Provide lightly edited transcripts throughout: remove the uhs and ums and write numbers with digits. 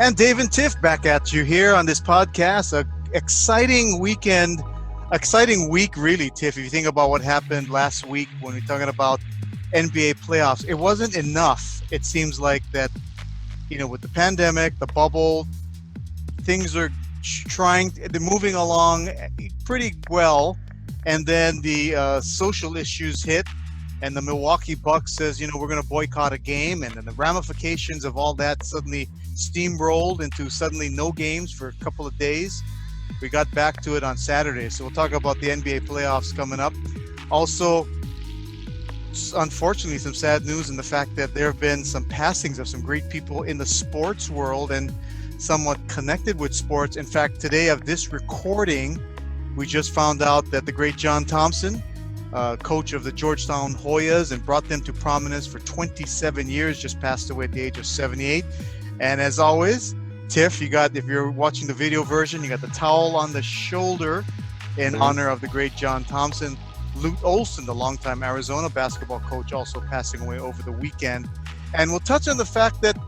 And Dave and Tiff back at you here on this podcast. A exciting week, really, Tiff. If you think about what happened last week when we're talking about NBA playoffs, it wasn't enough. It seems like that, with the pandemic, the bubble, things are they're moving along pretty well. And then the social issues hit, and the Milwaukee Bucks says, we're going to boycott a game. And then the ramifications of all that suddenly steamrolled into suddenly no games for a couple of days. We got back to it on Saturday. So we'll talk about the NBA playoffs coming up. Also, unfortunately, some sad news in the fact that there have been some passings of some great people in the sports world and somewhat connected with sports. In fact, today of this recording, we just found out that the great John Thompson, coach of the Georgetown Hoyas and brought them to prominence for 27 years, just passed away at the age of 78. And as always, Tiff, if you're watching the video version, you got the towel on the shoulder in honor of the great John Thompson. Lute Olson, the longtime Arizona basketball coach, also passing away over the weekend. And we'll touch on the fact that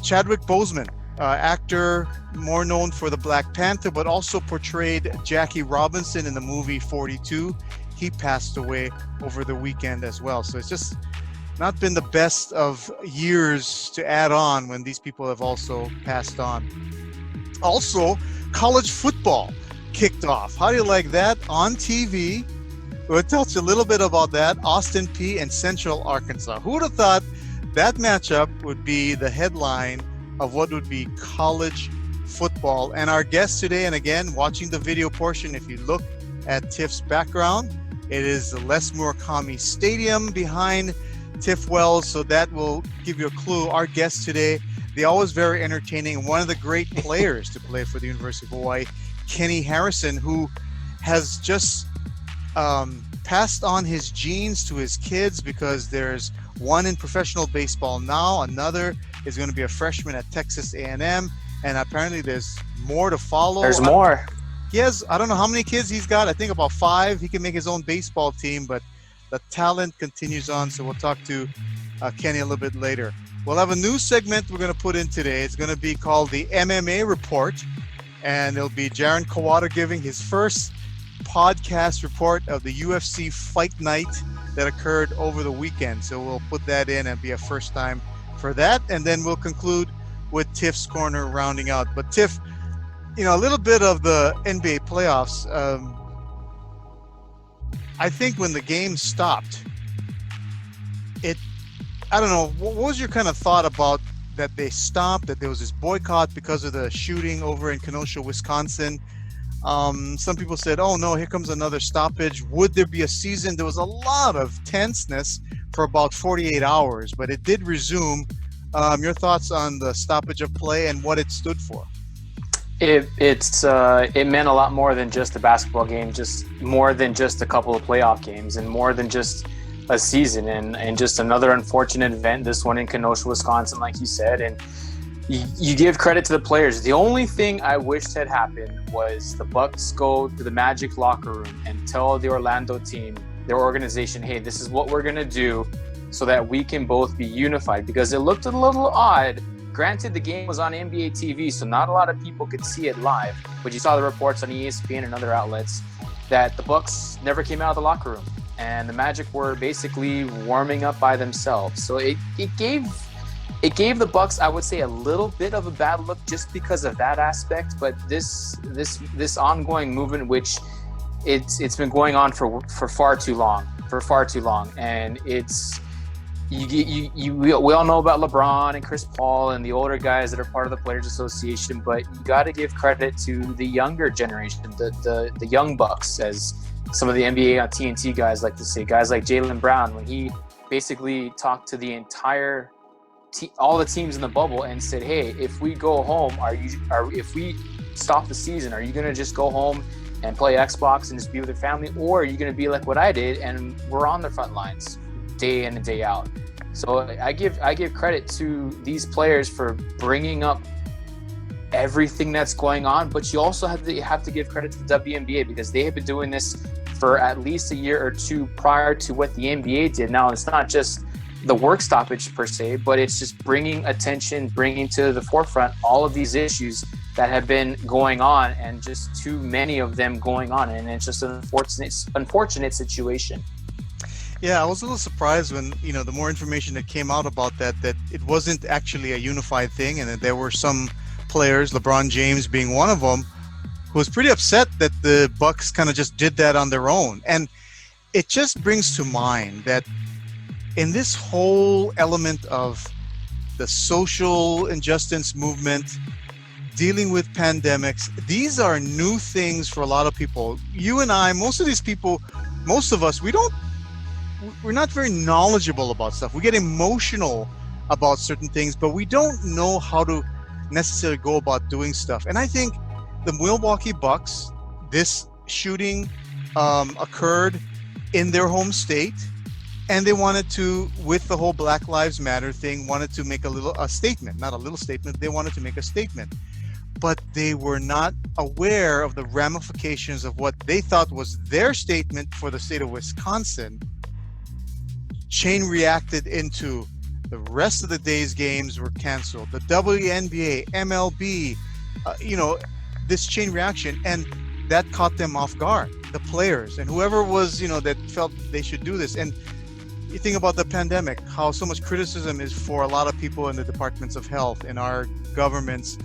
Chadwick Boseman, actor more known for the Black Panther, but also portrayed Jackie Robinson in the movie 42. He passed away over the weekend as well. So it's just not been the best of years to add on when these people have also passed on. Also, college football kicked off. How do you like that on TV? We'll touch a little bit about that. Austin Peay and Central Arkansas. Who would have thought that matchup would be the headline of what would be college football? And our guest today, and again, watching the video portion, if you look at Tiff's background, it is the Les Murakami Stadium behind Tiff Wells, so that will give you a clue. Our guest today, they're always very entertaining, one of the great players to play for the University of Hawaii, Kenny Harrison, who has just passed on his genes to his kids, because there's one in professional baseball now, another is going to be a freshman at Texas A&M, and apparently there's more to follow. There's more. He has, I don't know how many kids he's got. I think about 5. He can make his own baseball team, but the talent continues on. So we'll talk to Kenny a little bit later. We'll have a new segment we're going to put in today. It's going to be called the MMA Report, and it'll be Jaron Kawada giving his first podcast report of the UFC fight night that occurred over the weekend. So we'll put that in and be a first time for that. And then we'll conclude with Tiff's Corner rounding out. But Tiff, a little bit of the NBA playoffs. I think when the game stopped, I don't know, what was your kind of thought about that they stopped, that there was this boycott because of the shooting over in Kenosha, Wisconsin? Some people said, oh no, here comes another stoppage. Would there be a season? There was a lot of tenseness for about 48 hours, but it did resume. Your thoughts on the stoppage of play and what it stood for? It meant a lot more than just a basketball game, just more than just a couple of playoff games, and more than just a season, and just another unfortunate event, this one in Kenosha, Wisconsin, like you said. And you give credit to the players. The only thing I wished had happened was the Bucks go to the Magic locker room and tell the Orlando team, their organization, hey, this is what we're going to do so that we can both be unified, because it looked a little odd. Granted, the game was on NBA TV, so not a lot of people could see it live, but you saw the reports on ESPN and other outlets that the Bucks never came out of the locker room, and the Magic were basically warming up by themselves. So it gave the Bucks, I would say, a little bit of a bad look just because of that aspect. But this ongoing movement, which it's been going on for far too long, and it's. We all know about LeBron and Chris Paul and the older guys that are part of the Players Association, but you got to give credit to the younger generation, the young bucks, as some of the NBA on TNT guys like to say. Guys like Jaylen Brown, when he basically talked to the entire all the teams in the bubble and said, "Hey, if we go home, if we stop the season, are you gonna just go home and play Xbox and just be with your family, or are you gonna be like what I did and we're on the front lines day in and day out?" So I give credit to these players for bringing up everything that's going on, but you also have to give credit to the WNBA, because they have been doing this for at least a year or two prior to what the NBA did. Now, it's not just the work stoppage per se, but it's just bringing to the forefront all of these issues that have been going on, and just too many of them going on, and it's just an unfortunate situation. Yeah, I was a little surprised when, the more information that came out about that it wasn't actually a unified thing, and that there were some players, LeBron James being one of them, who was pretty upset that the Bucks kind of just did that on their own. And it just brings to mind that in this whole element of the social injustice movement, dealing with pandemics, these are new things for a lot of people. You and I, most of us, we're not very knowledgeable about stuff. We get emotional about certain things, but we don't know how to necessarily go about doing stuff. And I think the Milwaukee Bucks, this shooting occurred in their home state, and they wanted to, with the whole Black Lives Matter thing, wanted to make a statement, not a little statement, they wanted to make a statement. But they were not aware of the ramifications of what they thought was their statement for the state of Wisconsin. Chain reacted into the rest of the day's games were canceled. The WNBA, MLB, this chain reaction, and that caught them off guard. The players and whoever was, that felt they should do this. And you think about the pandemic, how so much criticism is for a lot of people in the departments of health, in our governments,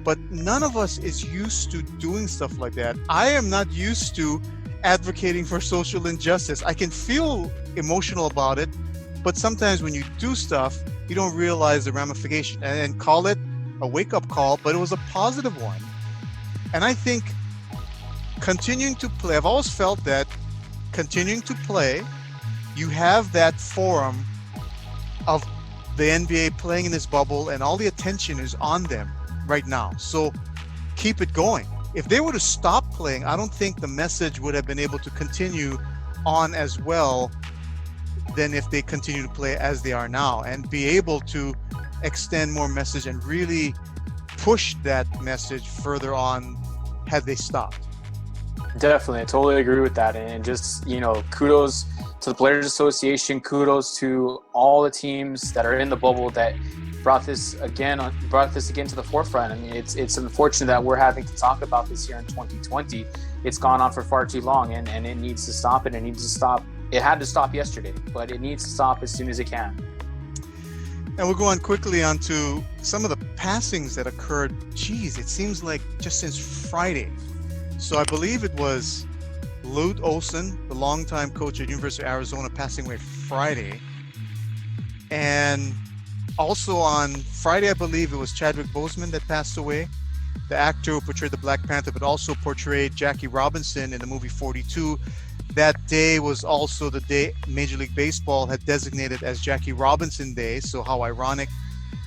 but none of us is used to doing stuff like that. I am not used to advocating for social injustice. I can feel emotional about it, but sometimes when you do stuff, you don't realize the ramification, and call it a wake-up call, but it was a positive one. And I think continuing to play, I've always felt that continuing to play, you have that forum of the NBA playing in this bubble, and all the attention is on them right now. So keep it going. If they were to stop playing, I don't think the message would have been able to continue on as well than if they continue to play as they are now, and be able to extend more message and really push that message further on had they stopped. Definitely, I totally agree with that. And just, kudos to the Players Association, kudos to all the teams that are in the bubble that brought this again to the forefront. I mean, it's unfortunate that we're having to talk about this here in 2020. It's gone on for far too long, and it needs to stop, and it needs to stop. It had to stop yesterday, but it needs to stop as soon as it can. And we'll go on quickly onto some of the passings that occurred. Geez, it seems like just since Friday. So I believe it was Lute Olson, the longtime coach at University of Arizona, passing away Friday. And also on Friday, I believe it was Chadwick Boseman that passed away, the actor who portrayed the Black Panther, but also portrayed Jackie Robinson in the movie 42. That day was also the day Major League Baseball had designated as Jackie Robinson Day. So how ironic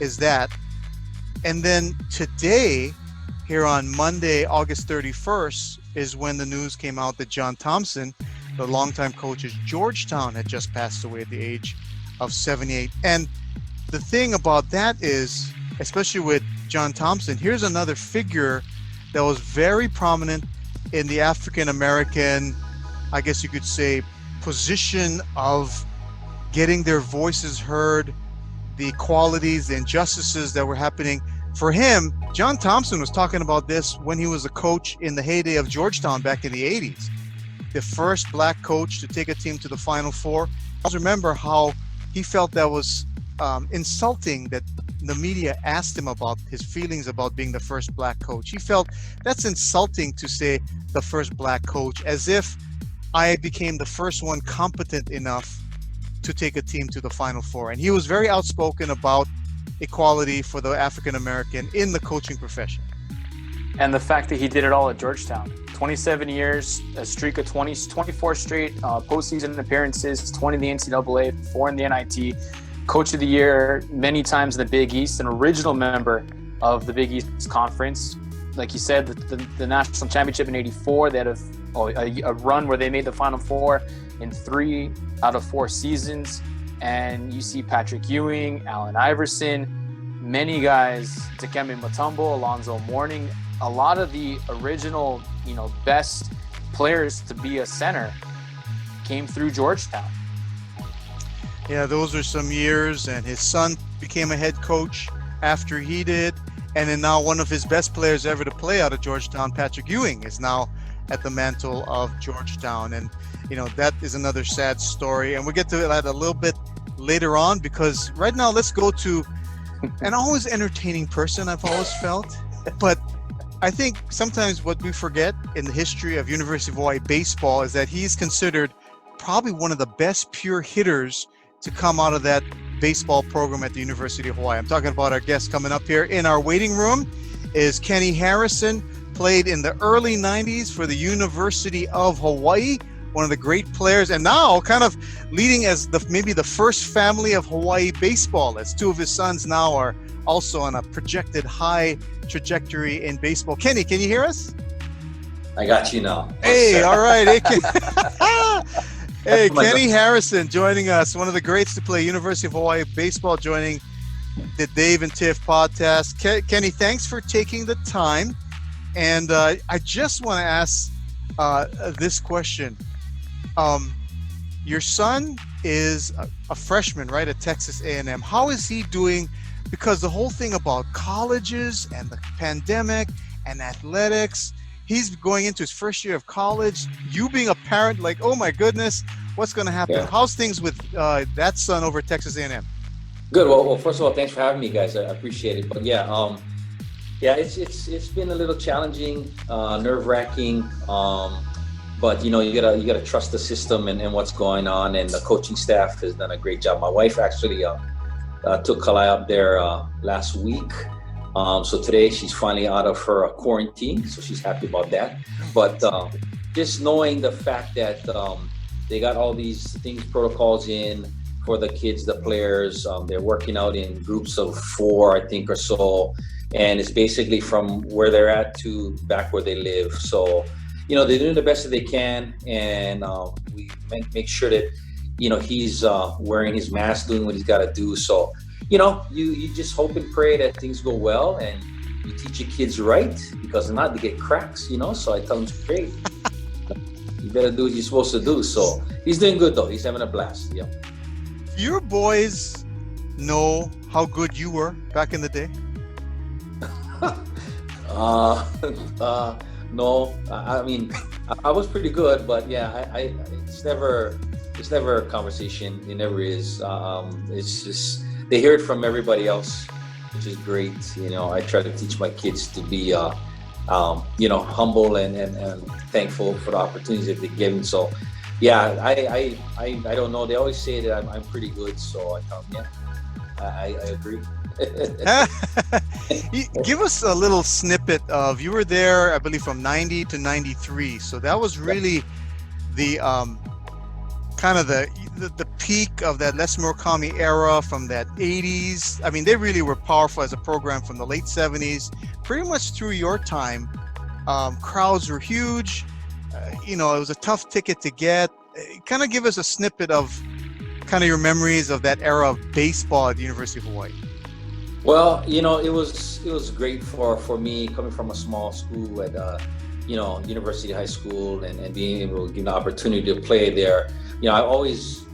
is that? And then today, here on Monday, August 31st, is when the news came out that John Thompson, the longtime coach at Georgetown, had just passed away at the age of 78. And the thing about that is, especially with John Thompson, here's another figure that was very prominent in the African-American, I guess you could say, position of getting their voices heard, the equalities, the injustices that were happening. For him, John Thompson was talking about this when he was a coach in the heyday of Georgetown back in the 80s. The first black coach to take a team to the Final Four. I also remember how he felt that was insulting that the media asked him about his feelings about being the first black coach. He felt that's insulting to say the first black coach, as if I became the first one competent enough to take a team to the Final Four. And he was very outspoken about equality for the African American in the coaching profession. And the fact that he did it all at Georgetown. 27 years, a streak of 24 straight postseason appearances, 20 in the NCAA, 4 in the NIT, Coach of the Year many times in the Big East, an original member of the Big East Conference. Like you said, the national championship in '84, they had a run where they made the Final Four in 3 out of 4 seasons. And you see Patrick Ewing, Allen Iverson, many guys, Dikembe Mutombo, Alonzo Mourning, a lot of the original, best players to be a center came through Georgetown. Yeah, those are some years, and his son became a head coach after he did. And then now one of his best players ever to play out of Georgetown, Patrick Ewing, is now at the mantle of Georgetown. And, that is another sad story. And we'll get to that a little bit later on, because right now let's go to an always entertaining person, I've always felt. But I think sometimes what we forget in the history of University of Hawaii baseball is that he's considered probably one of the best pure hitters to come out of that baseball program at the University of Hawaii. I'm talking about our guest coming up here. In our waiting room is Kenny Harrison, played in the early 90s for the University of Hawaii, one of the great players, and now kind of leading as maybe the first family of Hawaii baseball, as two of his sons now are also on a projected high trajectory in baseball. Kenny, can you hear us? I got you now. Hey, all right. Hey, Kenny Harrison joining us, one of the greats to play University of Hawaii baseball, joining the Dave and Tiff podcast. Kenny, thanks for taking the time. And I just want to ask this question. Your son is a freshman, right, at Texas A&M. How is he doing? Because the whole thing about colleges and the pandemic and athletics, he's going into his first year of college. You being a parent, like, oh my goodness, what's going to happen? Yeah. How's things with that son over at Texas A&M? Good. Well, first of all, thanks for having me, guys. I appreciate it. But yeah, it's been a little challenging, nerve-wracking. But you gotta trust the system and what's going on. And the coaching staff has done a great job. My wife actually took Kalai up there last week. So today she's finally out of her quarantine, so she's happy about that. But just knowing the fact that they got all these protocols in for the kids, the players, they're working out in groups of 4, I think, or so. And it's basically from where they're at to back where they live. So, they're doing the best that they can. And we make sure that, he's wearing his mask, doing what he's got to do. So, you just hope and pray that things go well, and you teach your kids right, because if not, they get cracks, So I tell them straight, you better do what you're supposed to do. So he's doing good, though. He's having a blast. Yeah. Your boys know how good you were back in the day? No. I mean, I was pretty good, but yeah, it's never a conversation. It never is. It's just, they hear it from everybody else, which is great. I try to teach my kids to be, humble and thankful for the opportunities that they're given. So, yeah, I don't know. They always say that I'm pretty good, so I tell them, yeah, I agree. Give us a little snippet of, you were there, I believe, from 90 to 93. So that was really the kind of the peak of that Les Murakami era from that 80s. I mean, they really were powerful as a program from the late 70s, pretty much through your time. Crowds were huge. It was a tough ticket to get. Kind of give us a snippet of kind of your memories of that era of baseball at the University of Hawaii. Well, it was great for me, coming from a small school at University High School, and being able to get an opportunity to play there. I always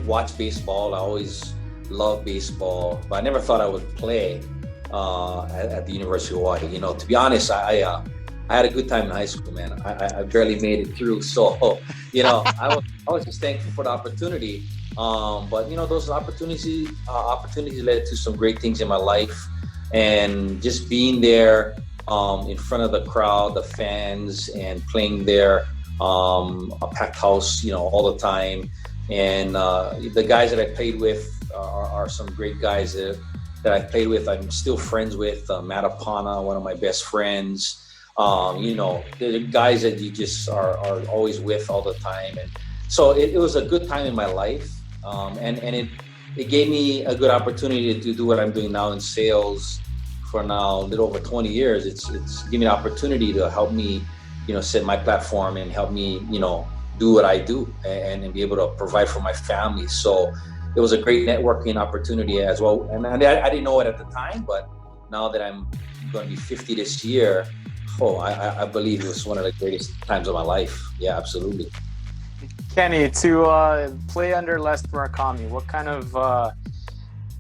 watched baseball. I always loved baseball, but I never thought I would play at the University of Hawaii. To be honest, I had a good time in high school, man. I barely made it through, so I was just thankful for the opportunity. But those opportunities led to some great things in my life, and just being there in front of the crowd, the fans, and playing there, a packed house, all the time. And the guys that I played with are some great guys that I played with. I'm still friends with Matt Apana, one of my best friends. The guys that you just are always with all the time. And so it was a good time in my life. And it gave me a good opportunity to do what I'm doing now in sales for now a little over 20 years. It's given me an opportunity to help me, set my platform and help me, do what I do and be able to provide for my family. So it was a great networking opportunity as well. And I didn't know it at the time, but now that I'm going to be 50 this year, I believe it was one of the greatest times of my life. Yeah, absolutely. Kenny, to play under Les Murakami, what kind of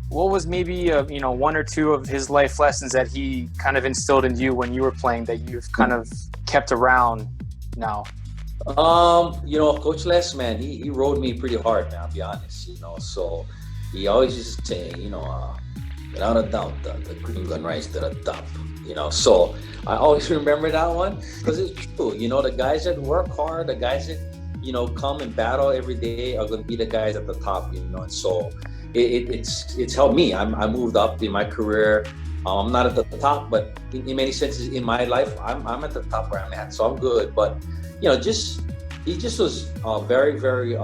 what was maybe one or two of his life lessons that he kind of instilled in you when you were playing that you've kind of kept around now? Coach Les, man, he rode me pretty hard, man, I'll be honest, so he always used to say, without a doubt, the green gun rise to the top, so I always remember that one because it's true, the guys that work hard, the guys that, come and battle every day are going to be the guys at the top, and so it's helped me. I moved up in my career. I'm not at the top, but in many senses in my life, I'm at the top where I'm at, so I'm good. But he just was very, very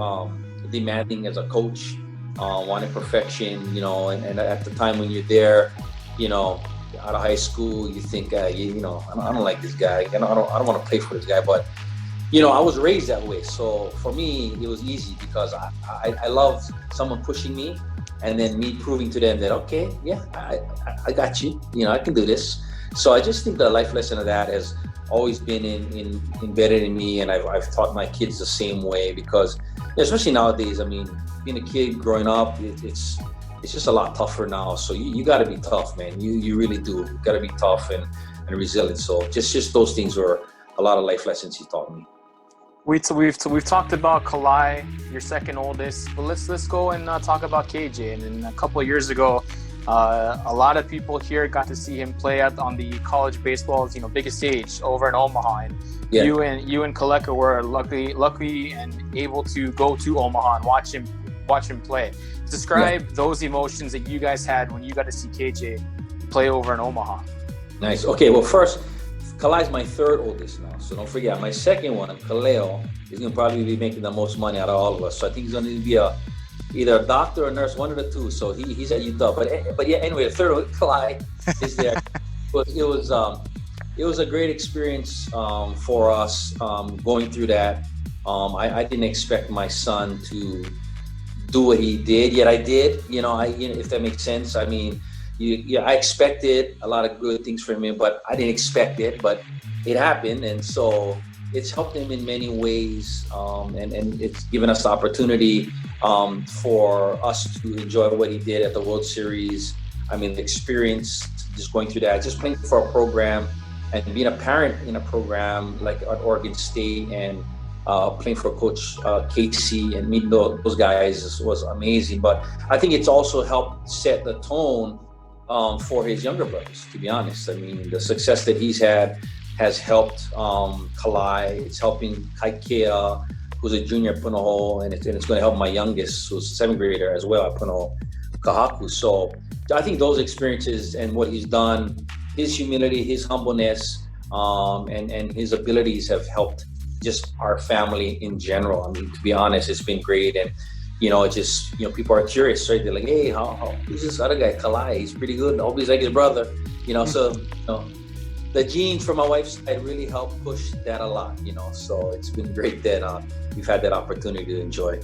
demanding as a coach, wanted perfection, and at the time when you're there, out of high school, you think, I don't like this guy, I don't want to play for this guy, but I was raised that way, so for me it was easy because I loved someone pushing me. And then me proving to them that, okay, yeah, I got you. I can do this. So I just think the life lesson of that has always been embedded in me, and I've taught my kids the same way because, especially nowadays, I mean, being a kid growing up, it's just a lot tougher now. So you got to be tough, man. You really do. You got to be tough and resilient. So just those things were a lot of life lessons he taught me. We've talked about Kalai, your second oldest, but let's go and talk about KJ. And a couple of years ago, a lot of people here got to see him play on the college baseball's biggest stage over in Omaha. And yeah. you and Kaleka were lucky and able to go to Omaha and watch him play. Describe those emotions that you guys had when you got to see KJ play over in Omaha. Nice. Okay. Well, first, Kalai's my third oldest now, so don't forget. My second one, Kaleo, is going to probably be making the most money out of all of us. So I think he's going to be either a doctor or a nurse, one of the two. So he's at Utah. But yeah, anyway, the third one, Kalai, is there. But it was a great experience for us going through that. I didn't expect my son to do what he did, yet I did. If that makes sense. I mean. I expected a lot of good things from him, but I didn't expect it, but it happened. And so it's helped him in many ways. And it's given us the opportunity for us to enjoy what he did at the World Series. I mean, the experience, just going through that, just playing for a program and being a parent in a program like at Oregon State and playing for Coach Casey and meeting those guys was amazing. But I think it's also helped set the tone for his younger brothers, to be honest. I mean, the success that he's had has helped Kalai. It's helping Kaikea, who's a junior at Punahou, and it's going to help my youngest, who's a seventh grader as well at Punahou, Kahaku. So I think those experiences and what he's done, his humility, his humbleness, and his abilities have helped just our family in general. I mean, to be honest, it's been great. And people are curious, right? They're like, hey, who's this other guy, Kalai? He's pretty good. I hope he's like his brother, So, the genes from my wife's side really helped push that a lot, So it's been great that we've had that opportunity to enjoy.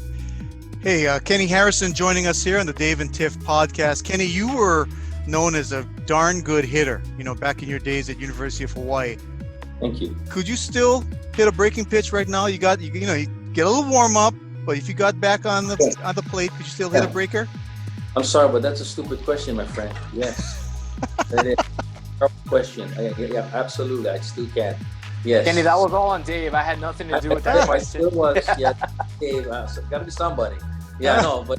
Hey, Kenny Harrison joining us here on the Dave and Tiff podcast. Kenny, you were known as a darn good hitter, back in your days at University of Hawaii. Thank you. Could you still hit a breaking pitch right now? You get a little warm up. But if you got back on the plate, could you still hit a breaker? I'm sorry, but that's a stupid question, my friend. Yes, that is a question. Yeah, absolutely. I still can. Yes. Kenny, that was all on Dave. I had nothing to do with that question. It was, yeah. Dave, got to be somebody. Yeah, I know, but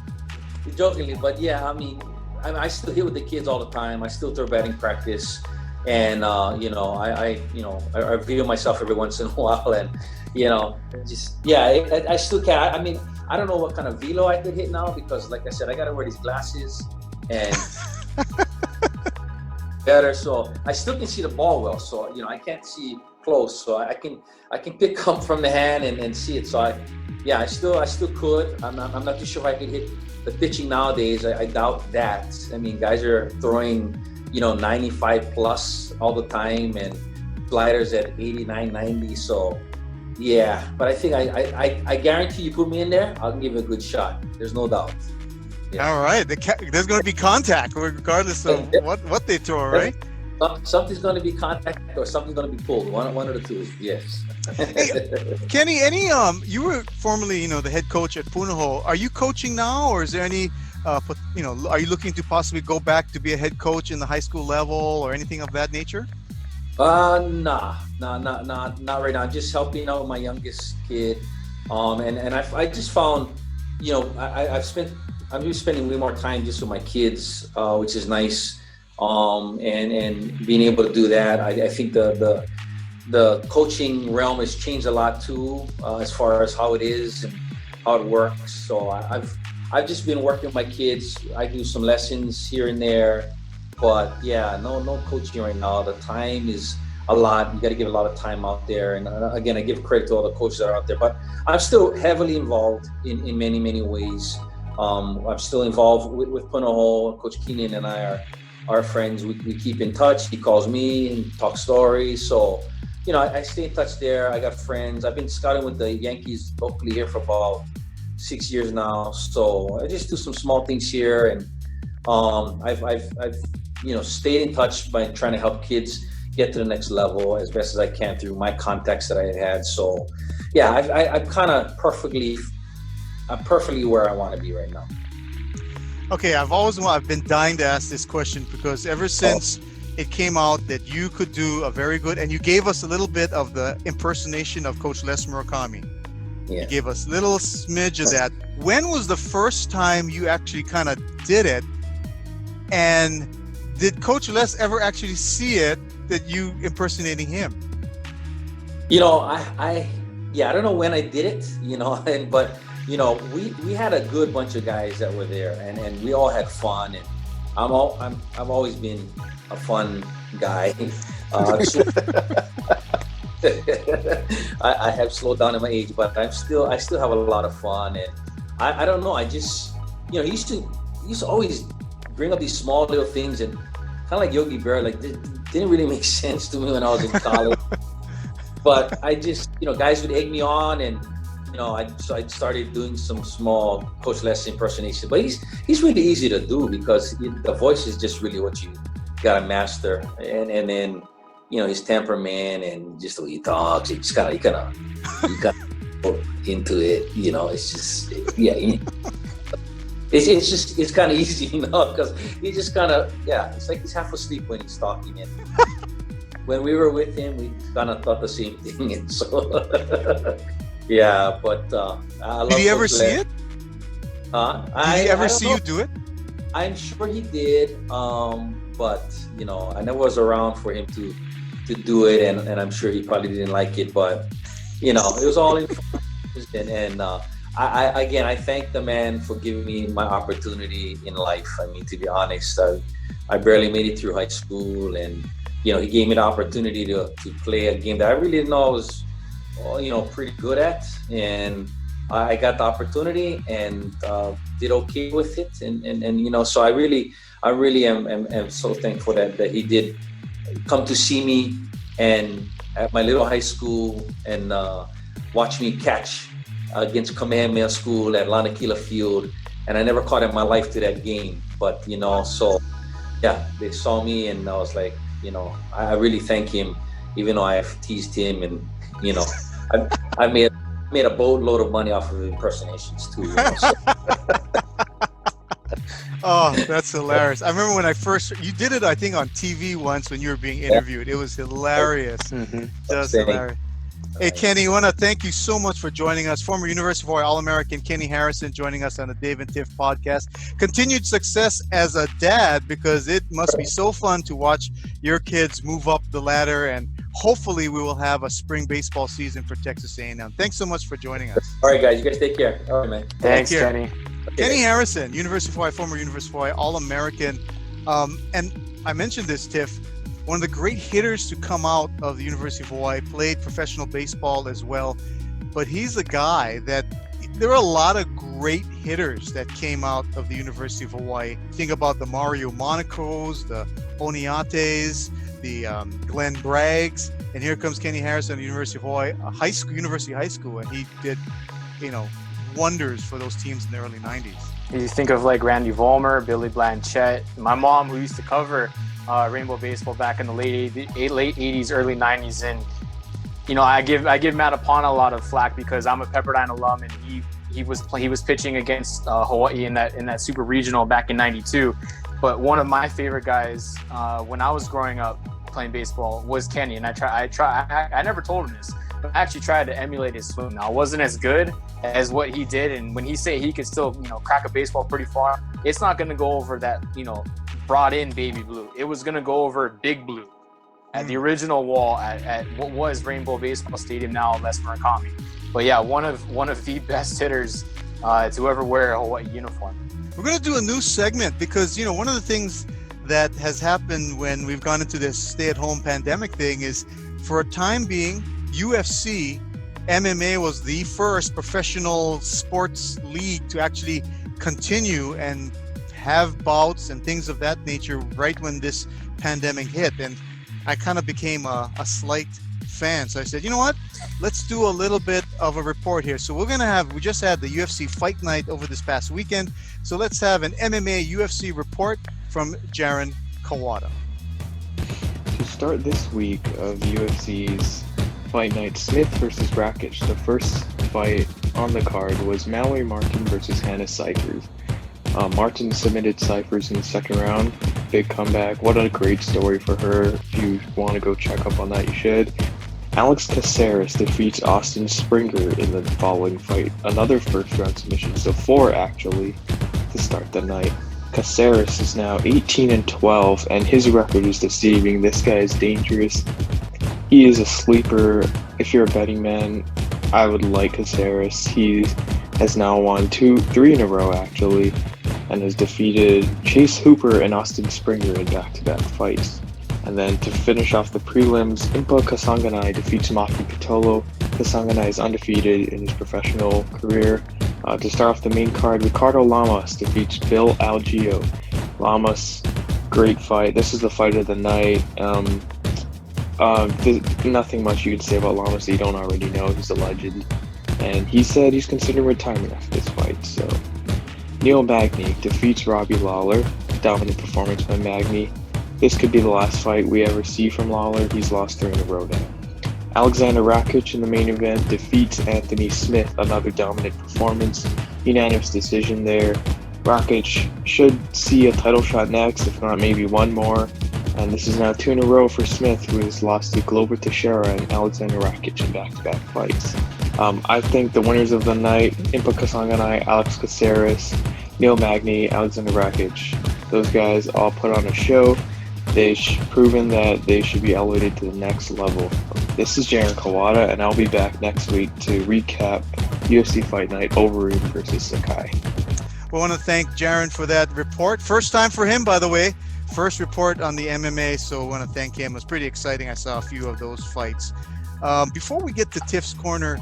jokingly, but yeah, I mean, I still hit with the kids all the time. I still throw batting practice, and I video myself every once in a while, and. I still can. I mean, I don't know what kind of velo I could hit now because, like I said, I got to wear these glasses and better. So I still can see the ball well. So I can't see close. So I can pick up from the hand and see it. So I still could. I'm not too sure if I could hit the pitching nowadays. I doubt that. I mean, guys are throwing 95 plus all the time and sliders at 89, 90. So. Yeah, but I think I guarantee you put me in there, I'll give it a good shot. There's no doubt. Yeah. All right, there's going to be contact regardless of what they throw, right? Something's going to be contacted or something's going to be pulled. One of the two. Yes. Hey, Kenny, you were formerly, the head coach at Punahou. Are you coaching now, or is there any, are you looking to possibly go back to be a head coach in the high school level or anything of that nature? Not right now. I'm just helping out my youngest kid, and I just found, I'm just spending way more time just with my kids, which is nice, and being able to do that. I think the coaching realm has changed a lot too, as far as how it is and how it works. So I've just been working with my kids. I do some lessons here and there, but yeah, no coaching right now. The time is a lot. You got to give a lot of time out there. And again, I give credit to all the coaches that are out there, but I'm still heavily involved in many ways. I'm still involved with Punahou. Coach Keenan and I are friends. We keep in touch. He calls me and talks stories. So, I stay in touch there. I got friends. I've been scouting with the Yankees locally here for about 6 years now. So I just do some small things here, and I've stayed in touch by trying to help kids get to the next level as best as I can through my contacts that I had. So yeah, I'm kind of perfectly where I want to be right now. Okay, I've been dying to ask this question because ever since it came out that you could do a very good, and you gave us a little bit of the impersonation of Coach Les Murakami. Yeah. You gave us a little smidge of that. When was the first time you actually kind of did it? And did Coach Les ever actually see it, that you impersonating him? I don't know when I did it, but we had a good bunch of guys that were there, and we all had fun, and I've always been a fun guy. I have slowed down in my age, but I still have a lot of fun, and I don't know. I just he used to always bring up these small little things, and kind of like Yogi Berra, like didn't really make sense to me when I was in college. But I just guys would egg me on, and so I started doing some small Coach Les impersonation. But he's really easy to do because the voice is just really what you gotta master, and then his temperament and just the way he talks. It's kind of you got into it. It's just it's kind of easy, because he just kind of it's like he's half asleep when he's talking. And when we were with him, we kind of thought the same thing. And so yeah, but I love. Did he ever see it? Did he ever see you do it? I'm sure he did, but I never was around for him to do it, and I'm sure he probably didn't like it, but it was all in fun. And I thank the man for giving me my opportunity in life. I mean, to be honest, I barely made it through high school, and he gave me the opportunity to play a game that I really didn't know I was pretty good at, and I got the opportunity and did okay with it, and so I really am so thankful that he did come to see me and at my little high school and watch me catch against Kamehameha School at Lanakila Field, and I never caught in my life to that game, but so yeah, they saw me, and I was like, I really thank him, even though I've teased him, and I made a boatload of money off of impersonations too. So. Oh, that's hilarious. I remember when you did it, I think, on TV once when you were being interviewed. It was hilarious. Mm-hmm. Just hilarious. Hey, Kenny, I want to thank you so much for joining us. Former University of Hawaii All-American Kenny Harrison joining us on the Dave and Tiff podcast. Continued success as a dad, because it must be so fun to watch your kids move up the ladder, and hopefully we will have a spring baseball season for Texas A&M. Thanks so much for joining us. All right, guys. You guys take care. All right, man. Thanks, Kenny. Kenny Harrison, University of Hawaii, former University of Hawaii All-American. And I mentioned this, Tiff, one of the great hitters to come out of the University of Hawaii, played professional baseball as well. But he's a guy that there are a lot of great hitters that came out of the University of Hawaii. Think about the Mario Monacos, the Oniates, the Glenn Braggs, and here comes Kenny Harrison, the University of Hawaii, University High School, and he did, wonders for those teams in the early 90s. You think of like Randy Vollmer, Billy Blanchett. My mom, who used to cover Rainbow Baseball back in the late 80s, early 90s. And, I give Matt Apana a lot of flack because I'm a Pepperdine alum, and he was pitching against Hawaii in that super regional back in '92. But one of my favorite guys when I was growing up playing baseball was Kenny, and I never told him this, but I actually tried to emulate his swing. Now, I wasn't as good as what he did, and when he said he could still crack a baseball pretty far, it's not going to go over that brought in baby blue. It was going to go over big blue at the original wall at what was Rainbow Baseball Stadium, now Les Murakami. But yeah, one of the best hitters to ever wear a Hawaii uniform. We're going to do a new segment because, one of the things that has happened when we've gone into this stay-at-home pandemic thing is, for a time being, UFC, MMA was the first professional sports league to actually continue and have bouts and things of that nature right when this pandemic hit. And I kind of became a slight fan. So I said, you know what? Let's do a little bit of a report here. So we just had the UFC Fight Night over this past weekend. So let's have an MMA UFC report from Jaron Kawada. To start this week of UFC's Fight Night, Smith versus Rakic, the first fight on the card was Mallory Martin versus Hannah Cyphers. Martin submitted Cyphers in the second round. Big comeback. What a great story for her. If you want to go check up on that, you should. Alex Caceres defeats Austin Springer in the following fight. Another first round submission, so 4 actually to start the night. Caceres is now 18-12, and his record is deceiving. This guy is dangerous. He is a sleeper. If you're a betting man, I would like Caceres. He has now won 3 in a row actually, and has defeated Chase Hooper and Austin Springer in back-to-back fights. And then to finish off the prelims, Impa Kasanganay defeats Maki Pitolo. Kasanganay is undefeated in his professional career. To start off the main card, Ricardo Lamas defeats Bill Algeo. Lamas, great fight. This is the fight of the night. There's nothing much you can say about Lamas that you don't already know. He's a legend. And he said he's considering retirement after this fight. So Neil Magny defeats Robbie Lawler. Dominant performance by Magny. This could be the last fight we ever see from Lawler. He's lost 3 in a row now. Alexander Rakic in the main event defeats Anthony Smith. Another dominant performance. Unanimous decision there. Rakic should see a title shot next, if not maybe one more. And this is now 2 in a row for Smith, who has lost to Glover Teixeira and Alexander Rakic in back-to-back fights. I think the winners of the night, Impa Kasanganay, Alex Caceres, Neil Magny, Alexander Rakic, those guys all put on a show. They've proven that they should be elevated to the next level. This is Jaron Kawada, and I'll be back next week to recap UFC Fight Night Overeem versus Sakai. We want to thank Jaron for that report. First time for him, by the way. First report on the MMA, so I want to thank him. It was pretty exciting. I saw a few of those fights. Before we get to Tiff's Corner,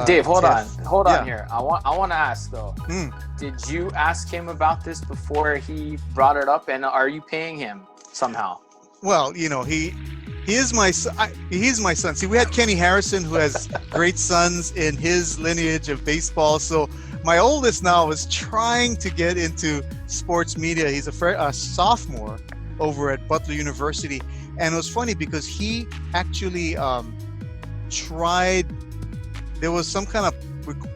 Dave, hold Tiff, on here. I want to ask though. Did you ask him about this before he brought it up, and are you paying him somehow? Well, he is my son. He's my son. See, we had Kenny Harrison, who has great sons in his lineage of baseball. So my oldest now is trying to get into sports media. He's a sophomore over at Butler University. And it was funny because he actually tried, there was some kind of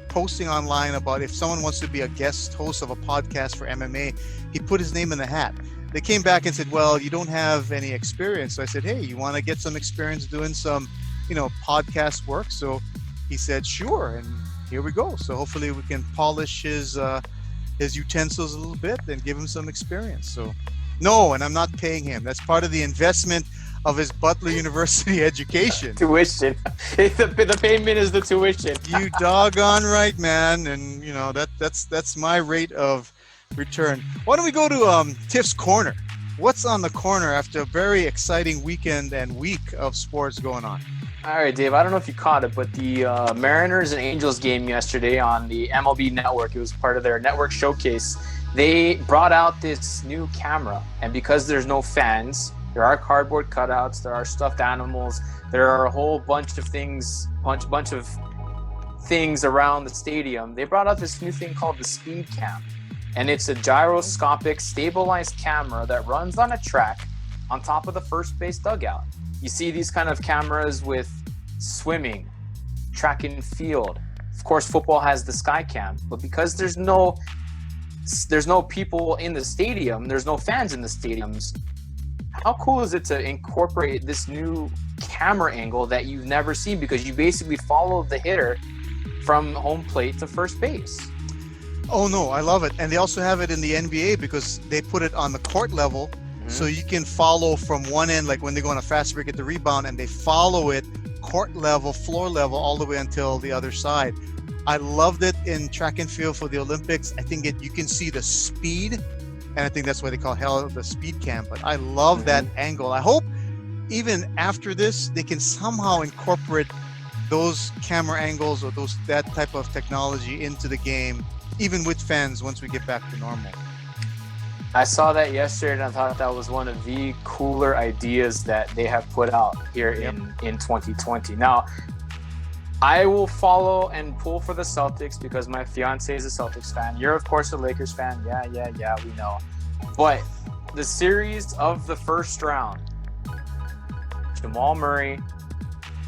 posting online about if someone wants to be a guest host of a podcast for MMA, he put his name in the hat. They came back and said, well, you don't have any experience. So I said, hey, you want to get some experience doing some, podcast work? So he said, sure. And here we go. So hopefully we can polish his utensils a little bit and give him some experience. So no, and I'm not paying him. That's part of the investment of his Butler University education. Tuition. The payment is the tuition. You doggone right, man. And that's my rate of return. Why don't we go to Tiff's Corner? What's on the corner after a very exciting weekend and week of sports going on? All right, Dave, I don't know if you caught it, but the Mariners and Angels game yesterday on the MLB Network, it was part of their network showcase. They brought out this new camera, and because there's no fans, there are cardboard cutouts, there are stuffed animals, there are a whole bunch of things, bunch of things around the stadium. They brought out this new thing called the Speed Cam. And it's a gyroscopic stabilized camera that runs on a track on top of the first base dugout. You see these kind of cameras with swimming, track and field. Of course, football has the sky cam, but because there's no people in the stadium, there's no fans in the stadiums. How cool is it to incorporate this new camera angle that you've never seen, because you basically follow the hitter from home plate to first base? Oh no, I love it. And they also have it in the NBA because they put it on the court level. So you can follow from one end, like when they go on a fast break at the rebound, and they follow it court level, floor level, all the way until the other side. I loved it in track and field for the Olympics. I think you can see the speed, and I think that's why they call hell the speed cam. But I love that angle. I hope even after this, they can somehow incorporate those camera angles or that type of technology into the game, even with fans, once we get back to normal. I saw that yesterday, and I thought that was one of the cooler ideas that they have put out here in 2020. Now, I will follow and pull for the Celtics because my fiance is a Celtics fan. You're, of course, a Lakers fan. Yeah, we know. But the series of the first round, Jamal Murray,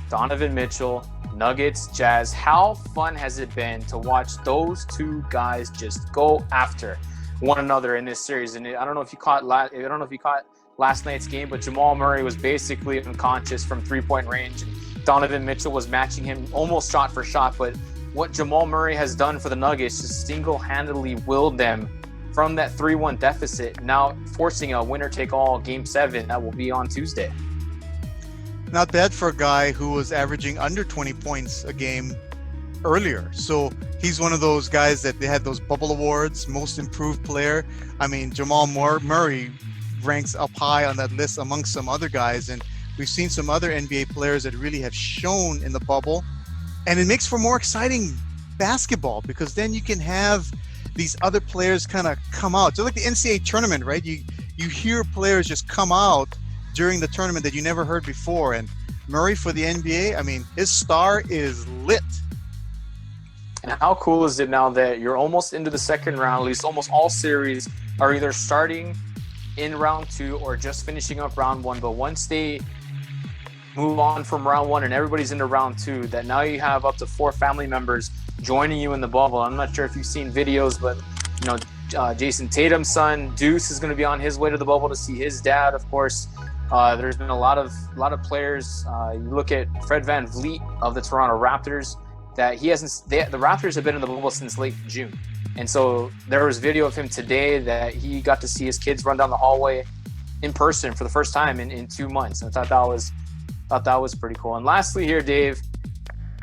Donovan Mitchell, Nuggets, Jazz, how fun has it been to watch those two guys just go after one another in this series? And I don't know if you caught last night's game, but Jamal Murray was basically unconscious from 3-point range, and Donovan Mitchell was matching him almost shot for shot. But what Jamal Murray has done for the Nuggets just single-handedly willed them from that 3-1 deficit, now forcing a winner-take-all Game 7 that will be on Tuesday. Not bad for a guy who was averaging under 20 points a game earlier. So he's one of those guys that they had those bubble awards, most improved player. I mean, Jamal Murray ranks up high on that list amongst some other guys. And we've seen some other NBA players that really have shown in the bubble. And it makes for more exciting basketball because then you can have these other players kind of come out. So like the NCAA tournament, right? You hear players just come out during the tournament that you never heard before. And Murray for the NBA, I mean, his star is lit. And how cool is it now that you're almost into the second round? At least almost all series are either starting in round 2 or just finishing up round 1. But once they move on from round 1 and everybody's into round 2, that now you have up to 4 family members joining you in the bubble. I'm not sure if you've seen videos, but Jason Tatum's son Deuce is going to be on his way to the bubble to see his dad. Of course, there's been a lot of players. You look at Fred VanVleet of the Toronto Raptors. That the Raptors have been in the bubble since late June. And so there was video of him today that he got to see his kids run down the hallway in person for the first time in 2 months. And I thought that was pretty cool. And lastly here, Dave,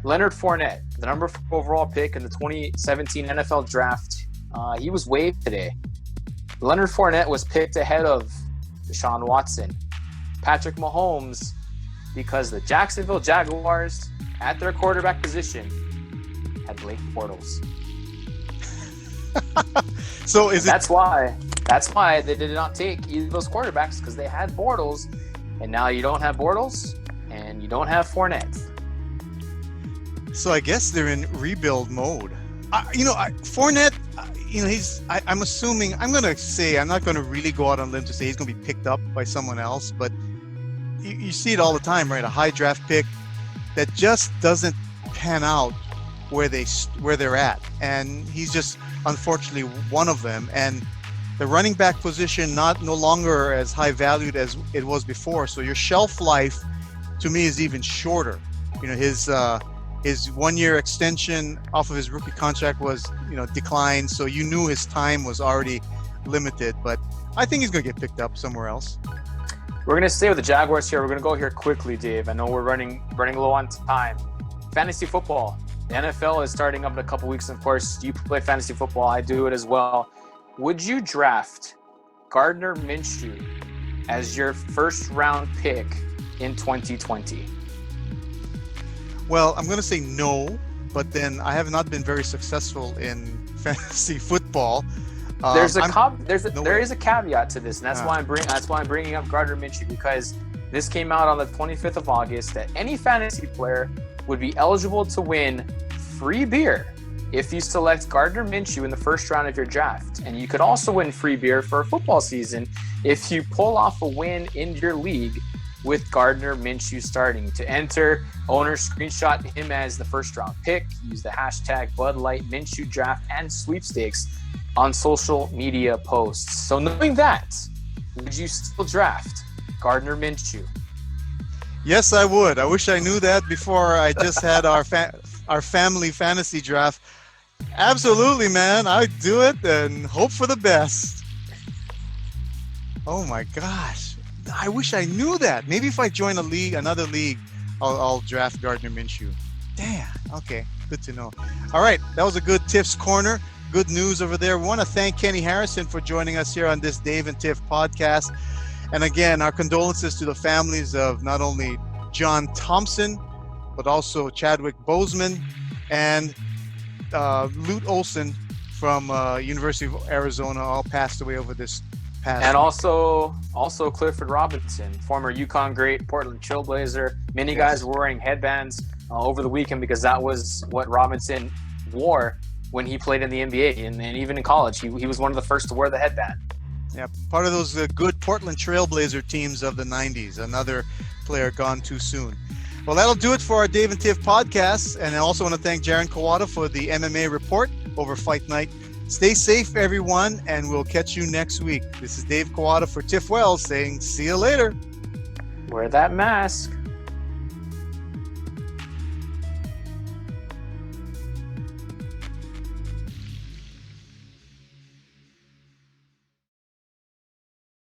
Leonard Fournette, the number 4 overall pick in the 2017 NFL draft, he was waived today. Leonard Fournette was picked ahead of Deshaun Watson, Patrick Mahomes, because the Jacksonville Jaguars at their quarterback position had Blake Bortles. So that's why they did not take either of those quarterbacks, because they had Bortles, and now you don't have Bortles and you don't have Fournette. So I guess they're in rebuild mode. Fournette, I'm assuming, I'm not going to really go out on a limb to say he's going to be picked up by someone else, but you see it all the time, right? A high draft pick that just doesn't pan out where they're at, and he's just unfortunately one of them. And the running back position no longer as high valued as it was before, so your shelf life to me is even shorter. His 1-year extension off of his rookie contract was declined, so you knew his time was already limited. But I think he's going to get picked up somewhere else. We're going to stay with the Jaguars here. We're going to go here quickly, Dave. I know we're running low on time. Fantasy football. The NFL is starting up in a couple weeks. Of course, you play fantasy football. I do it as well. Would you draft Gardner Minshew as your first round pick in 2020? Well, I'm going to say no, but then I have not been very successful in fantasy football. There is a caveat to this, and that's why I'm bringing up Gardner Minshew, because this came out on the 25th of August that any fantasy player would be eligible to win free beer if you select Gardner Minshew in the first round of your draft. And you could also win free beer for a football season if you pull off a win in your league with Gardner Minshew starting. To enter, owners screenshot him as the first round pick. Use the hashtag Bud Light Minshew Draft and sweepstakes on social media posts. So knowing that, would you still draft Gardner Minshew? Yes, I would. I wish I knew that before I just had our family fantasy draft. Absolutely, man. I'd do it and hope for the best. Oh my gosh. I wish I knew that. Maybe if I join another league, I'll draft Gardner Minshew. Damn. Okay. Good to know. All right. That was a good Tiff's Corner. Good news over there. We want to thank Kenny Harrison for joining us here on this Dave and Tiff podcast. And again, our condolences to the families of not only John Thompson, but also Chadwick Boseman and Lute Olson from University of Arizona, all passed away over this past And week. also Clifford Robinson, former UConn great, Portland Trailblazer. Many guys were wearing headbands over the weekend because that was what Robinson wore when he played in the NBA and even in college. He was one of the first to wear the headband. Yeah, part of those good Portland Trailblazer teams of the 90s. Another player gone too soon. Well, that'll do it for our Dave and Tiff podcast. And I also want to thank Jaron Kawada for the MMA report over Fight Night. Stay safe, everyone, and we'll catch you next week. This is Dave Kawada for Tiff Wells saying, see you later. Wear that mask.